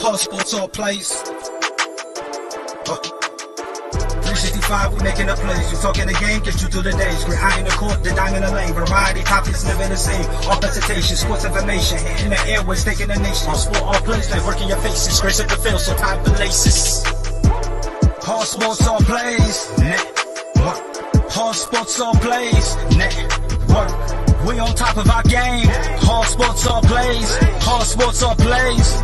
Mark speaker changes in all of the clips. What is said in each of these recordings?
Speaker 1: Hard sports all plays. 365, we making up plays. You talking the game, get you through the days. We're high in the court, the dime in the lane. Variety topics living the same. All presentation, sports information. In the airways, taking the nation. All sport, all plays, like working your faces. Grace at the field, so tie the laces. Hard sports all plays. Network. Hard sports all plays. Network. We on top of our game. Hard sports all plays. Hard sports all plays.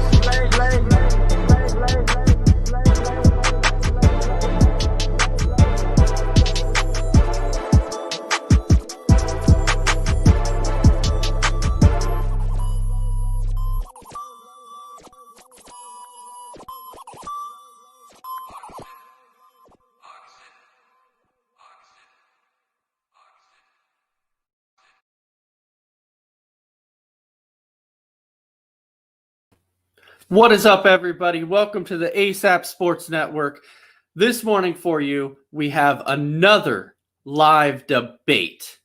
Speaker 2: What is up, everybody? Welcome to the ASAP Sports Network. This morning for you, we have another live debate.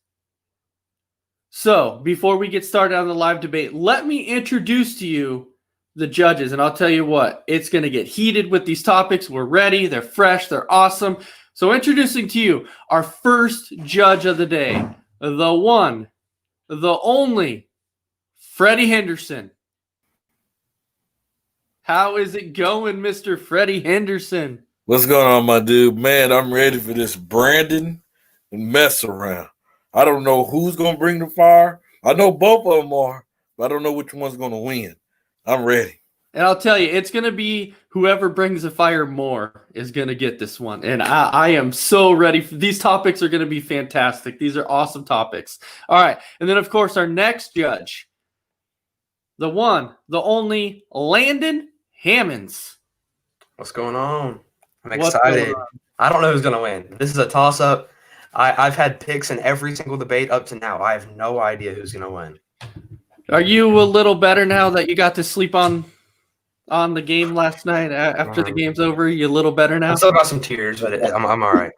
Speaker 2: So, before we get started on the live debate, let me introduce to you the judges. And I'll tell you what, it's going to get heated with these topics. We're ready. They're fresh. They're awesome. So, introducing to you our first judge of the day, the one, the only, Freddie Henderson. How is it going, Mr. Freddie Henderson?
Speaker 3: What's going on, my dude? Man, I'm ready for this Brandon mess around. I don't know who's going to bring the fire. I know both of them are, but I don't know which one's going to win. I'm ready.
Speaker 2: And I'll tell you, it's going to be whoever brings the fire more is going to get this one. And I am so ready. These topics are going to be fantastic. These are awesome topics. All right. And then, of course, our next judge, the one, the only, Landon Hammonds.
Speaker 4: What's going on? I'm excited. I don't know who's going to win. This is a toss-up. I've had picks in every single debate up to now. I have no idea who's going to win.
Speaker 2: Are you a little better now that you got to sleep on the game last night after the game's over? You a little better now?
Speaker 4: I still got some tears, but I'm all right.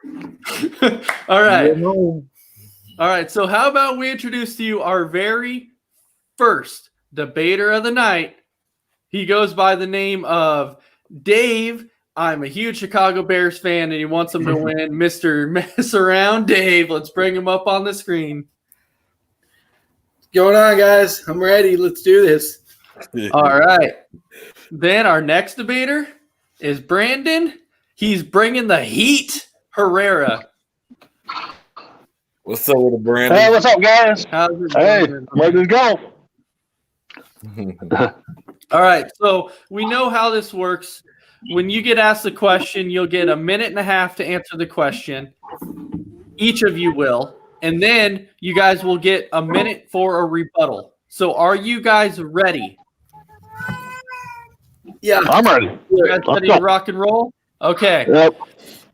Speaker 2: All right. All right. So how about we introduce to you our very first debater of the night. He goes by the name of Dave. I'm a huge Chicago Bears fan, and he wants them to win. Mr. Mess Around Dave. Let's bring him up on the screen.
Speaker 5: What's going on, guys? I'm ready. Let's do this.
Speaker 2: All right. Then our next debater is Brandon. He's bringing the heat. Herrera.
Speaker 3: What's up with the Brandon?
Speaker 6: Hey, what's up, guys?
Speaker 2: How's it
Speaker 6: Hey,
Speaker 2: going?
Speaker 6: ready to go.
Speaker 2: All right, so we know how this works. When you get asked a question, you'll get a minute and a half to answer the question. Each of you will. And then you guys will get a minute for a rebuttal. So are you guys ready?
Speaker 5: Yeah.
Speaker 6: I'm ready.
Speaker 2: You guys ready to rock and roll? Okay.
Speaker 6: Yep.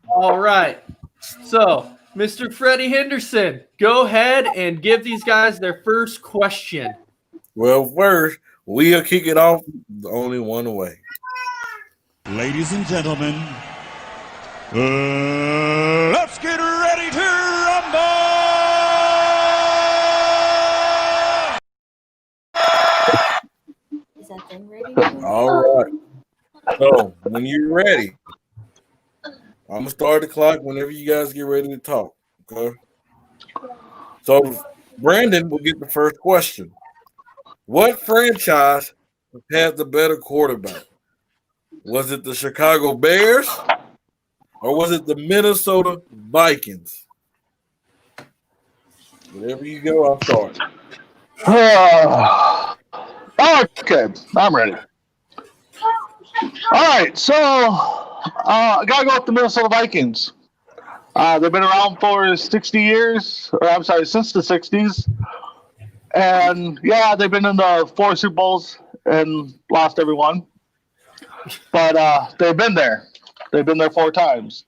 Speaker 2: All right. So, Mr. Freddie Henderson, go ahead and give these guys their first question.
Speaker 3: Well, first, we'll kick it off the only one way.
Speaker 7: Ladies and gentlemen, let's get ready to rumble!
Speaker 8: Is that thing ready?
Speaker 3: All right. So, when you're ready, I'm going to start the clock whenever you guys get ready to talk. Okay? So, Brandon will get the first question. What franchise had the better quarterback? Was it the Chicago Bears or was it the Minnesota Vikings? Whenever you go, I'll start.
Speaker 6: Okay, I'm ready. All right, so I got to go with the Minnesota Vikings. They've been around for 60 years, or I'm sorry, since the 60s. And, yeah, they've been in the 4 Super Bowls and lost every one. But they've been there. They've been there 4 times.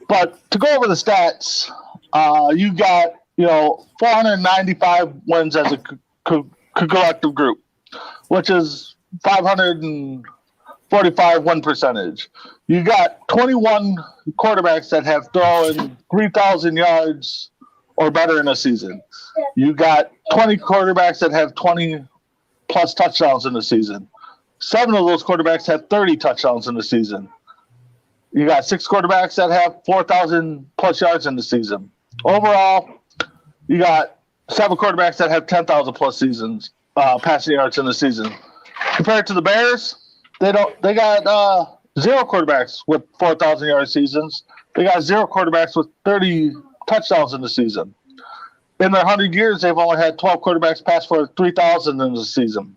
Speaker 6: But to go over the stats, you got, 495 wins as a collective group, which is 545 win percentage. You got 21 quarterbacks that have thrown 3,000 yards or better in a season. You got 20 quarterbacks that have 20 plus touchdowns in the season. 7 of those quarterbacks had 30 touchdowns in the season. You got 6 quarterbacks that have 4,000 plus yards in the season. Overall, you got 7 quarterbacks that have 10,000 plus seasons passing yards in the season. Compared to the Bears, they got 0 quarterbacks with 4,000 yard seasons. They got 0 quarterbacks with 30 touchdowns in the season. In their 100 years, they've only had 12 quarterbacks pass for 3,000 in the season.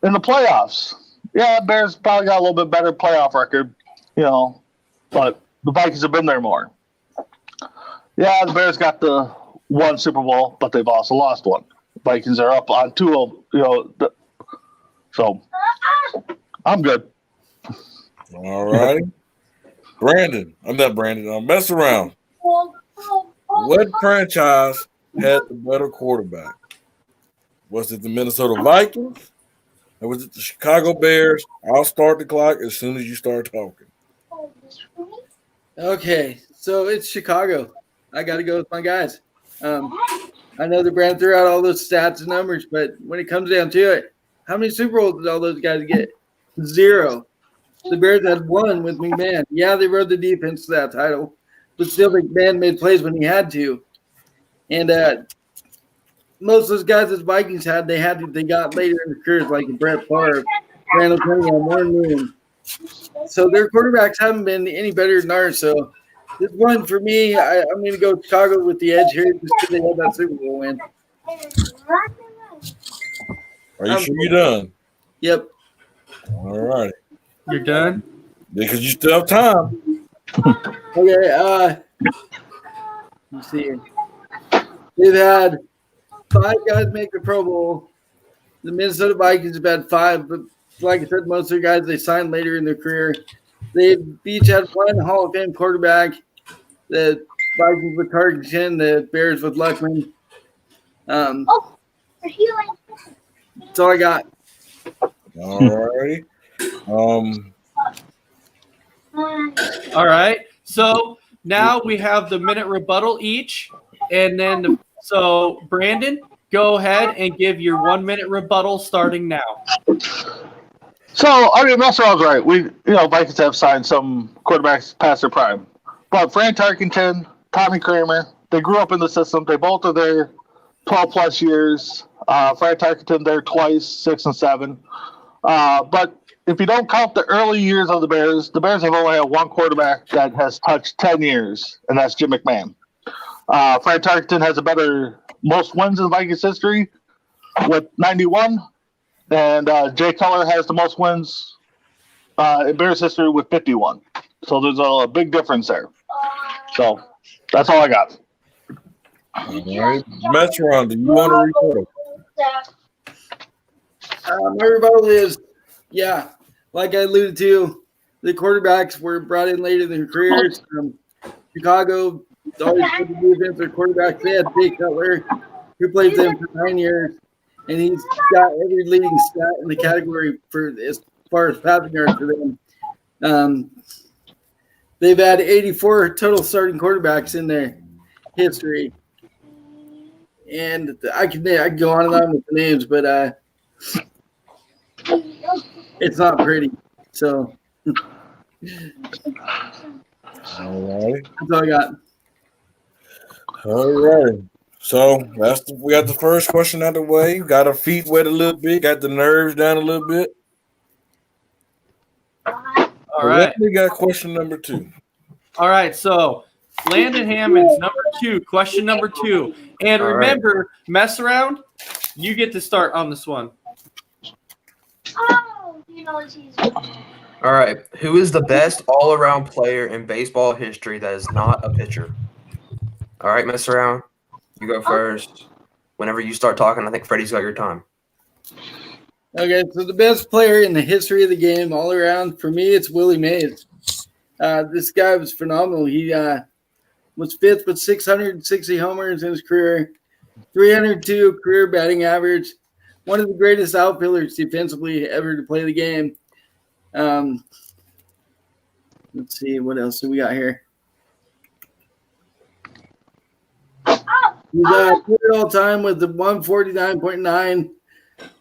Speaker 6: In the playoffs, yeah, Bears probably got a little bit better playoff record, but the Vikings have been there more. Yeah, the Bears got the 1 Super Bowl, but they've also lost 1. Vikings are up on 2, so I'm good.
Speaker 3: All righty. Brandon. I'm not Brandon. I'm messing around. What franchise had the better quarterback? Was it the Minnesota Vikings? Or was it the Chicago Bears? I'll start the clock as soon as you start talking.
Speaker 5: Okay, so it's Chicago. I got to go with my guys. I know that Brand threw out all those stats and numbers, but when it comes down to it, how many Super Bowls did all those guys get? 0. The Bears had 1 with McMahon. Yeah, they rode the defense to that title, but still McMahon made plays when he had to. And most of those guys that Vikings had, they got later in their careers, like Brett Favre, Randall Cunningham, Warren Moon. So their quarterbacks haven't been any better than ours. So this one for me, I'm going to go Chicago with the edge here just because they had that Super Bowl win.
Speaker 3: Are you sure you're done?
Speaker 5: Yep.
Speaker 3: All right.
Speaker 2: You're done?
Speaker 3: Because you still have time.
Speaker 5: Okay. Let's see here. They've had 5 guys make the Pro Bowl. The Minnesota Vikings have had 5, but like I said, most of their guys they signed later in their career. They've each had 1 Hall of Fame quarterback. The Vikings with Tarkenton, the Bears with Luckman. That's all I got.
Speaker 3: All righty.
Speaker 2: All right. So now we have the minute rebuttal each. And then, so Brandon, go ahead and give your 1 minute rebuttal starting now.
Speaker 6: So, Messerow's right. Vikings have signed some quarterbacks past their prime. But Fran Tarkenton, Tommy Kramer, they grew up in the system. They both are there 12-plus years. Fran Tarkenton there twice, 6 and 7. But if you don't count the early years of the Bears have only had 1 quarterback that has touched 10 years, and that's Jim McMahon. Fran Tarkenton has most wins in Vikings history with 91, and Jay Cutler has the most wins in Bears history with 51. So there's a big difference there. So that's all I got.
Speaker 3: All right. Metron, do you want to rebuttal?
Speaker 5: My rebuttal is, yeah, like I alluded to, the quarterbacks were brought in late in their careers. Chicago always put the defense. Their quarterbacks, they had Jay Cutler, who played them for 9 years, and he's got every leading stat in the category for as far as passing yards for them. They've had 84 total starting quarterbacks in their history. And I can go on and on with the names, but it's not pretty. So
Speaker 3: All right.
Speaker 5: that's all I got.
Speaker 3: All right. So we got the first question out of the way. Got our feet wet a little bit. Got the nerves down a little bit.
Speaker 2: All right.
Speaker 3: We got question number 2.
Speaker 2: All right. So Landon Hammonds, number 2, question number 2. And remember, mess around, you get to start on this one.
Speaker 4: All right. Who is the best all-around player in baseball history that is not a pitcher? All right, mess around. You go first. Whenever you start talking, I think Freddie's got your time.
Speaker 5: Okay, so the best player in the history of the game all around, for me, it's Willie Mays. This guy was phenomenal. He was 5th with 660 homers in his career, 302 career batting average, one of the greatest outfielders defensively ever to play the game. Let's see, what else do we got here? He's third all time with the 149.9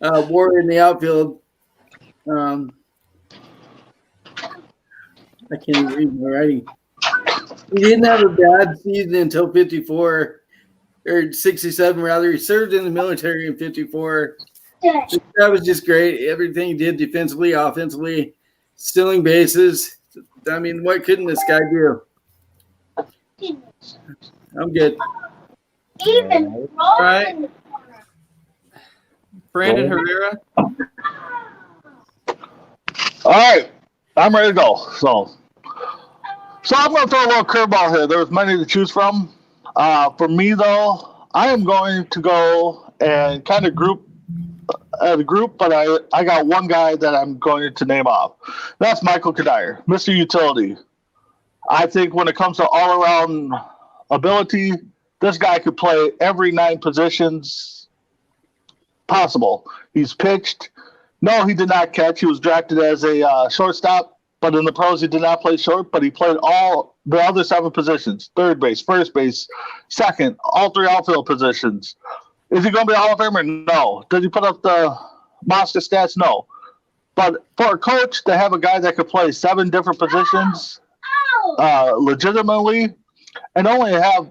Speaker 5: war in the outfield. I can't even read my writing. He didn't have a bad season until 54, or 67 rather. He served in the military in 54. That was just great. Everything he did defensively, offensively, stealing bases. I mean, what couldn't this guy do? I'm good.
Speaker 2: All right. Brandon Herrera.
Speaker 6: All right, I'm ready to go. So I'm going to throw a little curveball here. There's many to choose from. For me, though, I am going to go and kind of group, but I got one guy that I'm going to name off. That's Michael Kadire, Mr. Utility. I think when it comes to all-around ability, this guy could play every 9 positions possible. He's pitched. No, he did not catch. He was drafted as a shortstop, but in the pros he did not play short, but he played all the other 7 positions: third base, first base, second, all 3 outfield positions. Is he going to be a Hall of Famer? No. Does he put up the monster stats? No. But for a coach to have a guy that could play 7 different positions legitimately and only have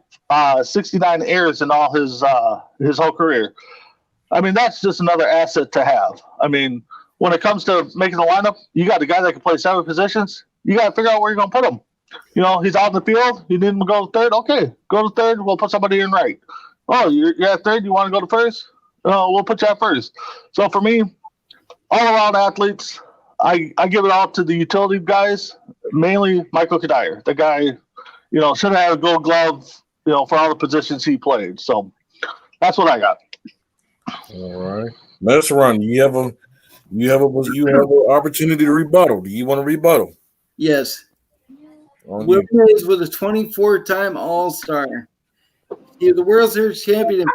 Speaker 6: 69 errors in all his whole career, I mean, that's just another asset to have. I mean, when it comes to making the lineup, you got a guy that can play 7 positions. You got to figure out where you're going to put him. You know, he's out in the field. You need him to go to third. Okay, go to third. We'll put somebody in right. Oh, you're at third. You want to go to first? We'll put you at first. So for me, all-around athletes, I give it all to the utility guys, mainly Michael Kadire. The guy, you know, should have had a Gold Glove, you know, for all the positions he played. So that's what I got.
Speaker 3: All right, Mess around. You have an opportunity to rebuttal. Do you want to rebuttal?
Speaker 5: Yes. Will Mays was a 24-time All-Star. He was the World Series champion in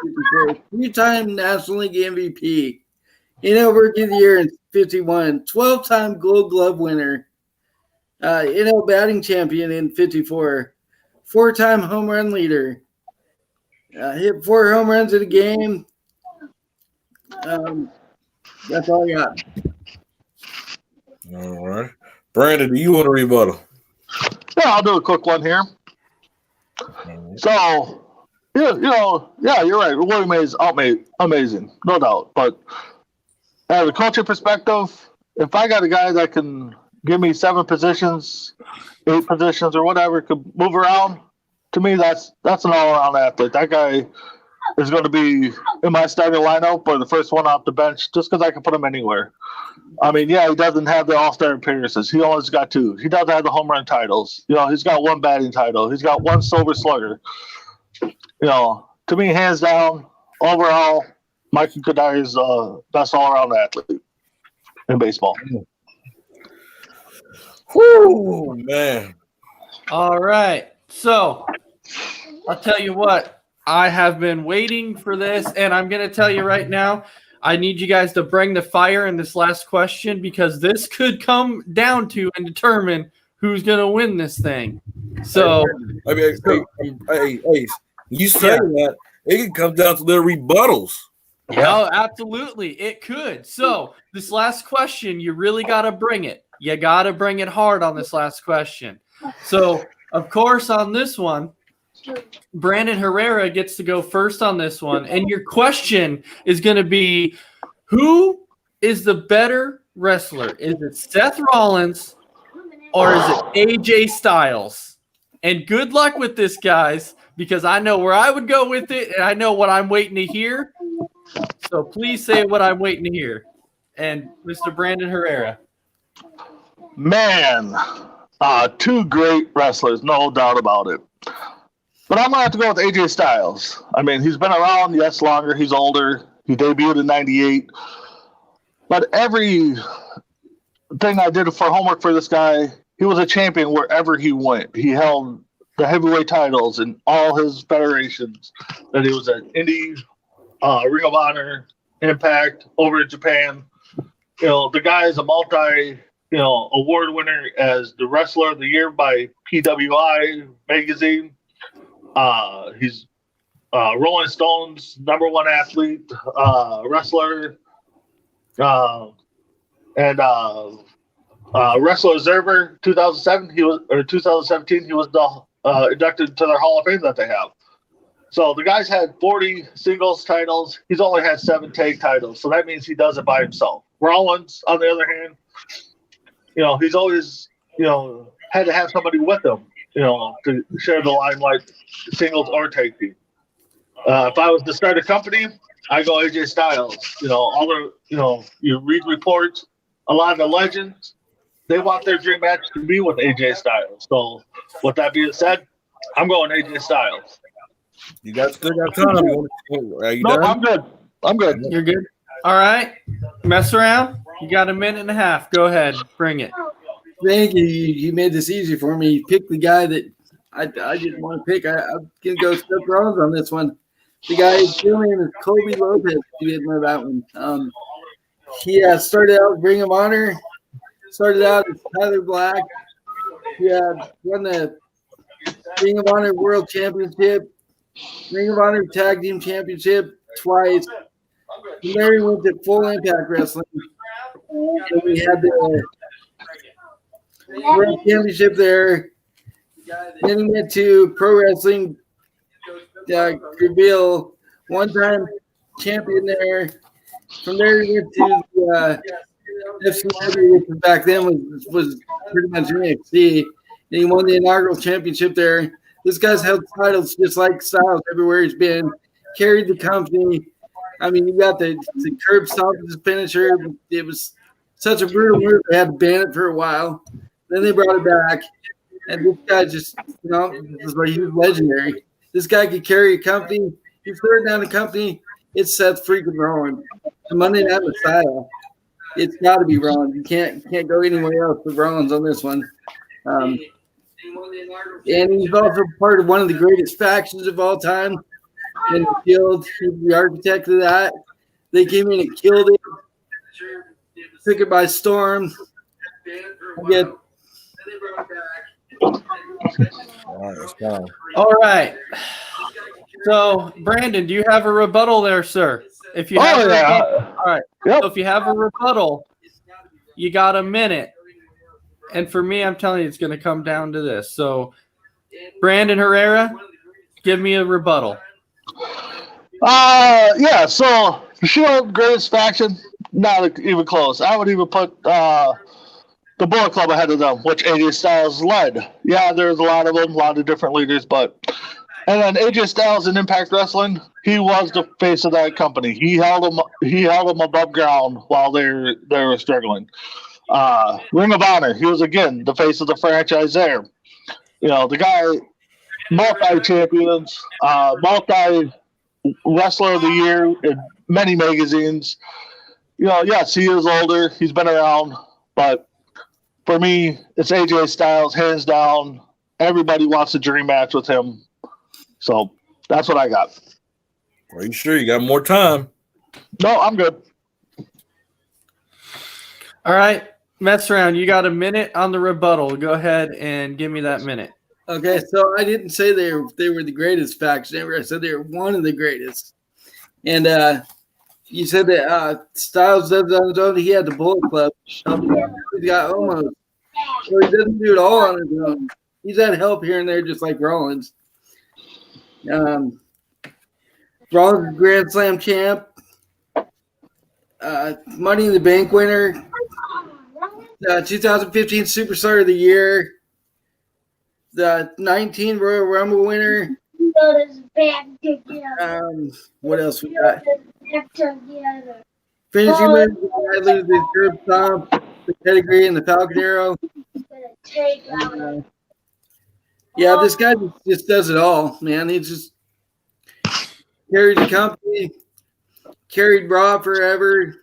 Speaker 5: 54, 3-time National League MVP, NL Rookie of the Year in 51, 12-time Gold Glove winner, NL batting champion in 54, 4-time home run leader, hit 4 home runs in a game. That's all I got.
Speaker 3: All right. Brandon, do you want to rebuttal?
Speaker 6: Yeah, I'll do a quick one here. So, you're right. Willie Mays amazing, no doubt. But as a coaching perspective, if I got a guy that can give me 7 positions, 8 positions, or whatever, could move around, to me, that's an all-around athlete. That guy is going to be in my starting lineup or the first one off the bench just because I can put him anywhere. I mean, yeah, he doesn't have the all-star appearances. He only's got 2. He doesn't have the home run titles. You know, he's got 1 batting title. He's got 1 silver slugger. You know, to me, hands down, overall, Michael Kadire is the best all-around athlete in baseball.
Speaker 3: Whoo, man.
Speaker 2: All right. So I'll tell you what. I have been waiting for this, and I'm going to tell you right now, I need you guys to bring the fire in this last question because this could come down to and determine who's going to win this thing. So,
Speaker 3: I mean, hey, you saying that, it can come down to their rebuttals.
Speaker 2: Oh, absolutely. It could. So, this last question, you really got to bring it. You got to bring it hard on this last question. So, of course, on this one, Brandon Herrera gets to go first on this one. And your question is going to be, who is the better wrestler? Is it Seth Rollins or is it AJ Styles? And good luck with this, guys, because I know where I would go with it, and I know what I'm waiting to hear. So please say what I'm waiting to hear. And Mr. Brandon Herrera.
Speaker 6: Man, 2 great wrestlers, no doubt about it. But I'm going to have to go with AJ Styles. I mean, he's been around, yes, longer. He's older. He debuted in 98. But every thing I did for homework for this guy, he was a champion wherever he went. He held the heavyweight titles in all his federations. That he was at Indy, Ring of Honor, Impact, over in Japan. You know, the guy is a award winner as the Wrestler of the Year by PWI magazine. He's Rolling Stone's #1 athlete, wrestler. And Wrestler Observer 2017, he was inducted to their Hall of Fame that they have. So the guy's had 40 singles titles. He's only had 7 tag titles. So that means he does it by himself. Rollins, on the other hand, he's always, had to have somebody with him, to share the limelight, singles or tag team. If I was to start a company, I go AJ Styles. All the, you read reports, a lot of the legends, they want their dream match to be with AJ Styles. So with that being said, I'm going AJ Styles.
Speaker 3: You still got time. Are you done?
Speaker 6: I'm good.
Speaker 2: You're good. All right. Mess around. You got a minute and a half. Go ahead. Bring it.
Speaker 5: Thank you. You made this easy for me. You picked the guy that I didn't want to pick. I'm going to go Seth Rollins on this one. The guy is feeling Kobe Lopez. You didn't know that one. He started out with Ring of Honor. Started out as Tyler Black. He won the Ring of Honor World Championship, Ring of Honor Tag Team Championship twice. From there, he went to Full Impact Wrestling. And we had the World Championship there. Then he went to Pro Wrestling Reveal, one-time champion there. From there, he went to FCW, which back then was pretty much NXT. And he won the inaugural championship there. This guy's held titles just like Styles everywhere he's been. Carried the company. I mean, you got the curb stomp as his finisher. It was such a brutal move. They had to ban it for a while. Then they brought it back. And this guy just, he was legendary. This guy could carry a company. He's third down the company. It's Seth freaking Rollins. The Monday Night Messiah. It's got to be Rollins. You can't go anywhere else with Rollins on this one. And he's also part of one of the greatest factions of all time. In the field, he was the architect of that. They came in and killed it. Took it by storm.
Speaker 2: All right. So, Brandon, do you have a rebuttal there, sir? If you have all right.
Speaker 6: Yep.
Speaker 2: So if you have a rebuttal, you got a minute. And for me, I'm telling you, it's going to come down to this. So, Brandon Herrera, give me a rebuttal.
Speaker 6: So the Shield greatest faction, not even close. I would even put the Bullet Club ahead of them, which AJ Styles led. Yeah, there's a lot of them, a lot of different leaders, and then AJ Styles in Impact Wrestling, he was the face of that company. He held them above ground while they were struggling. Ring of Honor, he was again the face of the franchise there. The guy, multi-champions, multi-wrestler of the year in many magazines. Yes, he is older. He's been around, but for me, it's AJ Styles, hands down. Everybody wants a dream match with him. So that's what I got.
Speaker 3: Are you sure you got more time?
Speaker 6: No, I'm good.
Speaker 2: All right. Mess around. You got a minute on the rebuttal. Go ahead and give me that minute.
Speaker 5: Okay, so I didn't say they were the greatest faction ever. I said they were one of the greatest. And you said that Styles does it on his own. He had the Bullet Club. He's got almost. So he doesn't do it all on his own. He's had help here and there, just like Rollins. Rollins Grand Slam champ. Money in the Bank winner. 2015 Superstar of the Year. The 19 Royal Rumble winner. What else we got? Finishing moves, the curb stomp, the pedigree, and the Falcon Arrow. This guy just does it all, man. He just carried the company, carried Raw forever,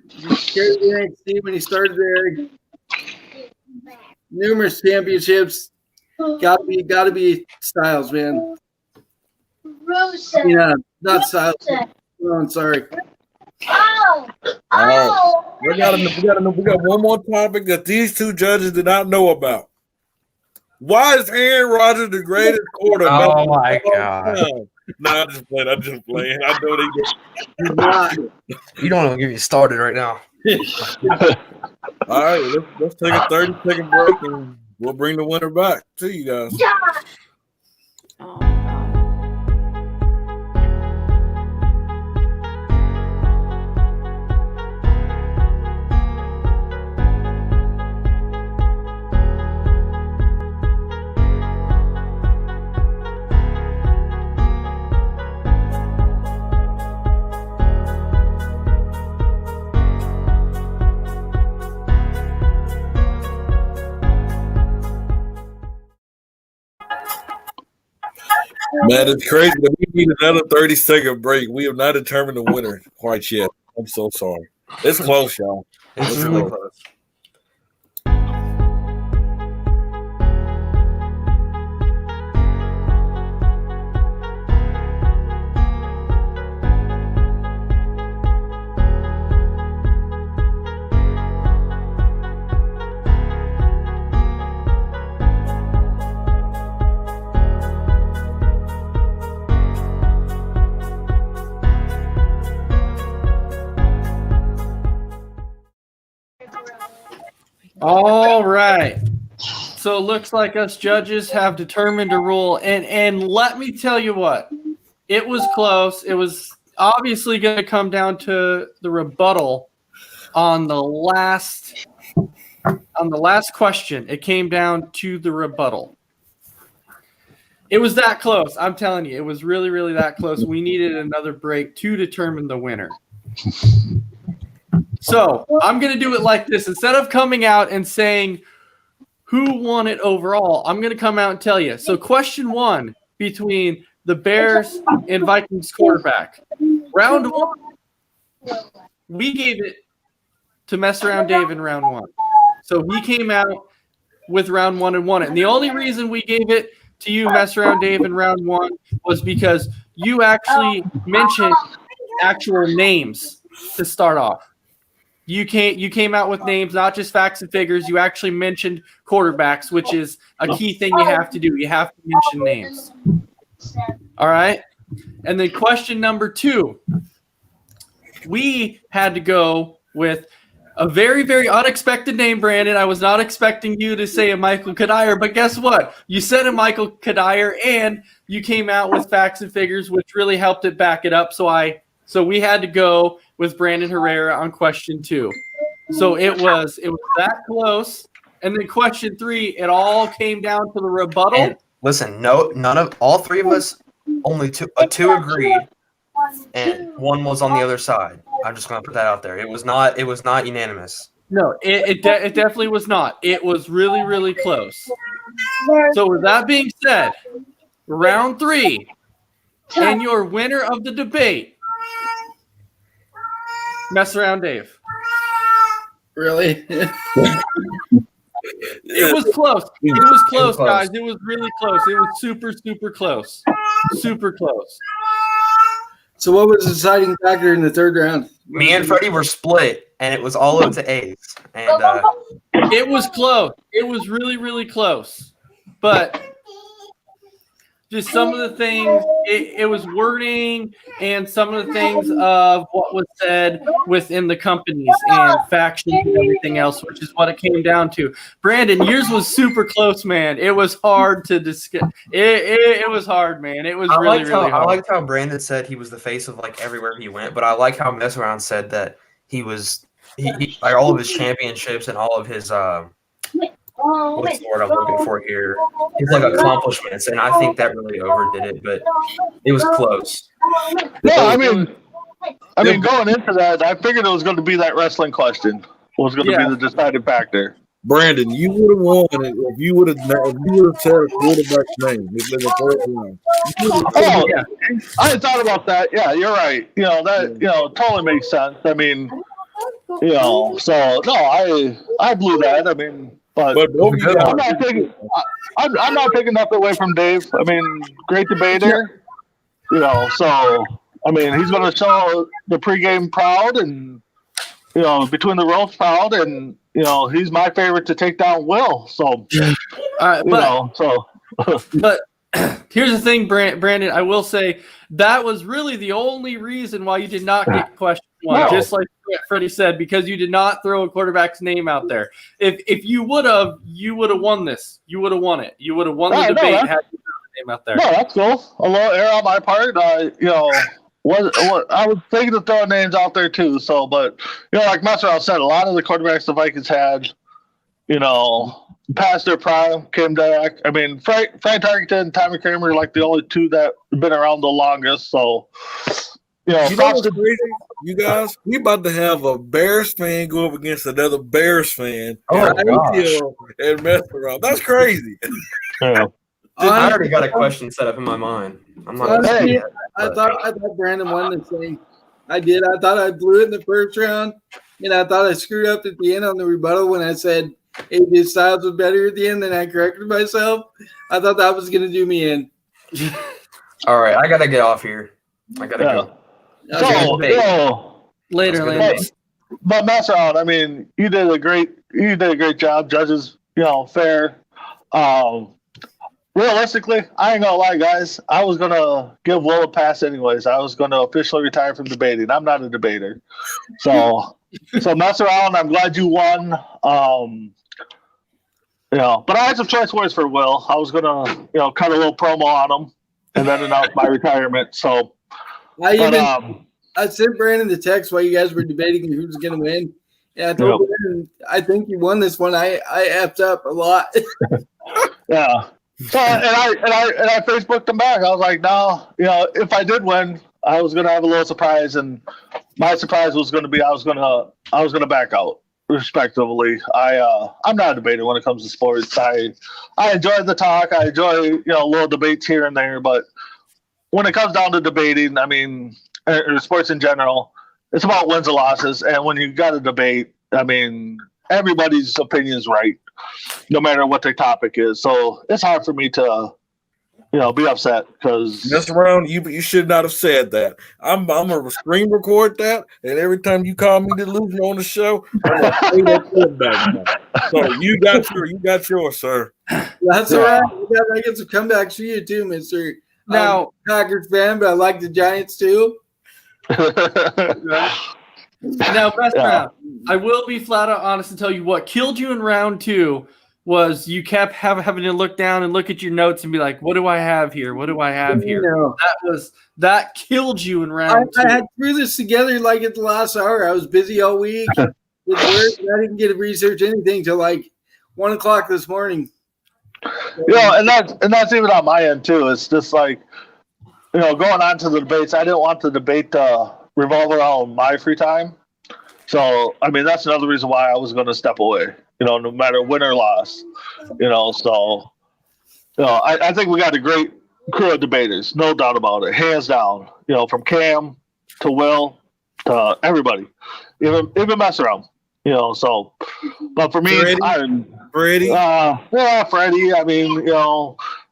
Speaker 5: carried the NXT when he started there. Numerous championships. Gotta be Styles, man. Yeah, not Styles. Oh, I'm sorry.
Speaker 3: All right. We got one more topic that these two judges did not know about. Why is Aaron Rodgers the greatest quarterback?
Speaker 4: Oh my God.
Speaker 3: No, I'm just playing. I know they
Speaker 4: You don't even get me started right now.
Speaker 3: All right, let's take a 30-second break and we'll bring the winner back to you guys.
Speaker 8: Oh my God.
Speaker 3: Man, it's crazy that we need another 30-second break. We have not determined the winner quite yet. I'm so sorry. It's close, y'all.
Speaker 4: It's really close.
Speaker 2: All right. So it looks like us judges have determined a rule. And let me tell you what, it was close. It was obviously going to come down to the rebuttal on the last question. It came down to the rebuttal. It was that close. I'm telling you, it was really, really that close. We needed another break to determine the winner. So I'm going to do it like this. Instead of coming out and saying who won it overall, I'm going to come out and tell you. So question one between the Bears and Vikings quarterback. Round one, we gave it to Mess Around Dave in round one. So he came out with round one and won it. And the only reason we gave it to you, Mess Around Dave, in round one was because you actually mentioned actual names to start off. You came out with names, not just facts and figures. You actually mentioned quarterbacks, which is a key thing you have to do. You have to mention names. All right? And then question number two. We had to go with a very, very unexpected name, Brandon. I was not expecting you to say a Michael Kadire, but guess what? You said a Michael Kadire, and you came out with facts and figures, which really helped it back it up. So we had to go with Brandon Herrera on question two. So it was that close. And then question three, it all came down to the rebuttal.
Speaker 4: And listen, none of all three of us, only two agreed, and one was on the other side. I'm just going to put that out there. It was not unanimous.
Speaker 2: No, it definitely was not. It was really, really close. So with that being said, round three, and your winner of the debate, Mess Around Dave.
Speaker 5: Really?
Speaker 2: It was close. It was close, guys. It was really close. It was super, super close. Super close.
Speaker 5: So what was the deciding factor in the third round?
Speaker 4: Me and Freddie were split, and it was all up to A's. And
Speaker 2: it was close. It was really, really close. But just some of the things, it was wording and some of the things of what was said within the companies and factions and everything else, which is what it came down to. Brandon, yours was super close, man. It was hard to discuss. It was hard, man. It was really hard.
Speaker 4: I liked how Brandon said he was the face of like everywhere he went, but I like how Mess Around said that he was he like all of his championships and all of his what's the word I'm looking for here? His like accomplishments, and I think that really overdid it, but it was close.
Speaker 6: Yeah, I mean, going into that, I figured it was going to be that wrestling question was going to be the deciding factor.
Speaker 3: Brandon, you would have won if you would have said a quarterback's name. It's in the first round.
Speaker 6: I had thought about that. Yeah, you're right. That totally makes sense. I mean, so no, I blew that. I mean. But I'm not taking nothing away from Dave. I mean, great debater. So I mean, he's going to show the pregame proud, and between the ropes proud, and he's my favorite to take down Will. So
Speaker 2: all right, but Here's the thing, Brandon. I will say that was really the only reason why you did not get question one,
Speaker 6: No.
Speaker 2: just like Freddie said, because you did not throw a quarterback's name out there. If you would have, you would have won this. You would have won it. You would have won the
Speaker 6: Right, no,
Speaker 2: debate
Speaker 6: that's-
Speaker 2: had you thrown the name out there.
Speaker 6: No, that's cool. A little error on my part. What I was thinking of throwing names out there too. So, but like Messerell said, a lot of the quarterbacks the Vikings had, past their prime, came back. I mean, Frank Tarkenton and Tommy Kramer are like the only two that have been around the longest. So,
Speaker 3: You know
Speaker 6: props
Speaker 3: what's
Speaker 6: to-
Speaker 3: crazy? You guys, we about to have a Bears fan go up against another Bears fan.
Speaker 4: Oh,
Speaker 3: and,
Speaker 4: gosh.
Speaker 3: and mess around. That's crazy.
Speaker 6: yeah.
Speaker 4: I already got a question set up in my mind. I'm not gonna say
Speaker 5: Honestly,
Speaker 4: it,
Speaker 5: I
Speaker 4: but-
Speaker 5: thought Brandon won this thing. I did. I thought I blew it in the first round, and I thought I screwed up at the end on the rebuttal when I said AJ Styles was better at the end. Then I corrected myself. I thought that was going to do me in.
Speaker 4: All right, I gotta get off here. I gotta
Speaker 6: Yeah.
Speaker 4: go.
Speaker 6: So,
Speaker 2: Later,
Speaker 4: That's good.
Speaker 2: Landon.
Speaker 6: but Messerell, I mean, you did a great job. Judges, fair. Realistically, I ain't gonna lie, guys. I was gonna give Will a pass anyways. I was gonna officially retire from debating. I'm not a debater, so mess around. I'm glad you won. But I had some choice words for Will. I was gonna, cut a little promo on him and then announce my retirement. So,
Speaker 5: I sent Brandon the text while you guys were debating who was going to win, and I told Brandon, I think you won this one. I effed up a lot.
Speaker 6: yeah. So and I Facebooked him back. I was like, no, if I did win, I was gonna have a little surprise, and my surprise was gonna be I was gonna back out respectively. I'm not a debater when it comes to sports. I enjoy the talk. I enjoy little debates here and there, but when it comes down to debating, I mean, or sports in general, it's about wins and losses. And when you got a debate, I mean, everybody's opinion is right, no matter what their topic is. So it's hard for me to, be upset because
Speaker 3: Mess around. You should not have said that. I'm gonna screen record that, and every time you call me delusional on the show, I'm gonna play that clip back now. So you got yours, sir.
Speaker 5: That's all right. I get some comebacks for you too, Mister.
Speaker 2: Now,
Speaker 5: Packers fan, but I like the Giants too.
Speaker 2: Now, best round. I will be flat out honest and tell you what killed you in round two was you kept having to look down and look at your notes and be like, "What do I have here? What do I have here?" That killed you in round two.
Speaker 5: I had threw this together like at the last hour. I was busy all week with work, and I didn't get to research anything till like 1 o'clock this morning.
Speaker 6: and that's even on my end too. It's just like, going on to the debates, I didn't want the debate to revolve around my free time. So, I mean, that's another reason why I was going to step away, no matter win or loss, so, I think we got a great crew of debaters, no doubt about it, hands down, from Cam to Will to everybody, even mess around, so, but for me,
Speaker 3: Freddie.
Speaker 6: Freddie, I mean,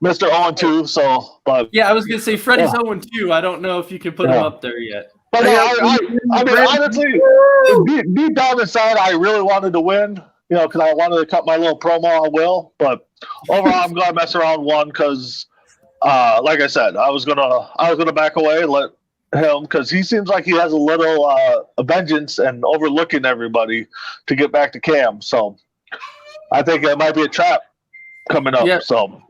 Speaker 6: Mr. 0-2, so, but.
Speaker 2: Yeah, I was going to say Freddie's 0-2. I don't know if you can put him up there yet.
Speaker 6: But no, I mean, honestly, deep down inside, I really wanted to win, because I wanted to cut my little promo on Will. But overall, I'm gonna mess around one because, like I said, I was gonna back away and let him because he seems like he has a little vengeance and overlooking everybody to get back to Cam. So I think it might be a trap coming up.
Speaker 2: Yeah.
Speaker 6: So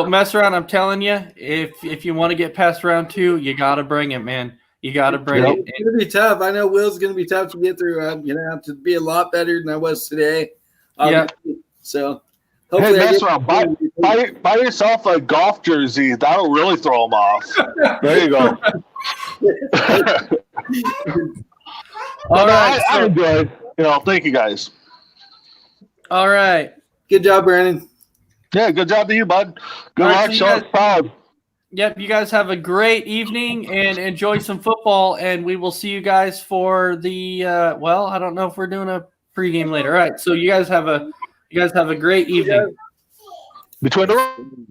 Speaker 2: mess around. I'm telling you, if you want to get past round two, you got to bring it, man. You got to bring it.
Speaker 5: It's going to be tough. I know Will's going to be tough to get through. I'm going to have to be a lot better than I was today.
Speaker 2: Yeah.
Speaker 5: So
Speaker 6: hey,
Speaker 5: hopefully
Speaker 6: mess around. Buy yourself a golf jersey. That'll really throw him off. There you go.
Speaker 2: All right.
Speaker 6: I enjoyed. Thank you guys.
Speaker 2: All right.
Speaker 5: Good job, Brandon.
Speaker 6: Yeah, good job to you, bud. Good
Speaker 2: All right,
Speaker 6: luck.
Speaker 2: so
Speaker 6: Show
Speaker 2: you
Speaker 6: us proud.
Speaker 2: Yep, you guys have a great evening and enjoy some football, and we will see you guys for the I don't know if we're doing a pregame later. All right, so you guys have a great evening.
Speaker 6: Between the